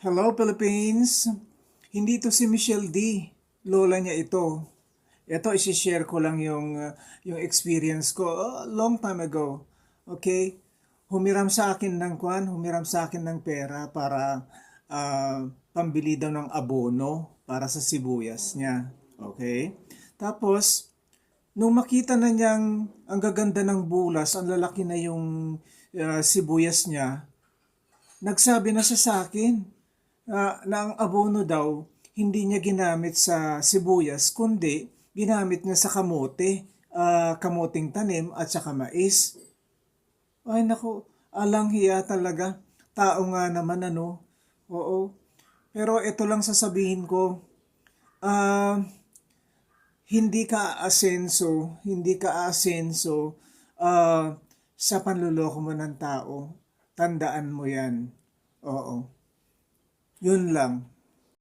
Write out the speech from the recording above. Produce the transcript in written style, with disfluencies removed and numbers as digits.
Hello Philippines! Hindi to si Michelle D. Lola niya ito. Ito, isi-share ko lang yung experience ko long time ago. Okay? Humiram sa akin ng pera para pambili daw ng abono para sa sibuyas niya. Okay? Tapos, nung makita na niyang ang gaganda ng bulas, ang lalaki na yung sibuyas niya, nagsabi na siya sa akin na ang abono daw hindi niya ginamit sa sibuyas kundi ginamit niya sa kamote, kamoting tanim at saka mais. Ay naku, alang hiya talaga. Tao nga naman ano. Oo. Pero ito lang sasabihin ko, ah hindi ka aasenso sa panluloko mo ng tao. Tandaan mo yan. Oo. Yun lang.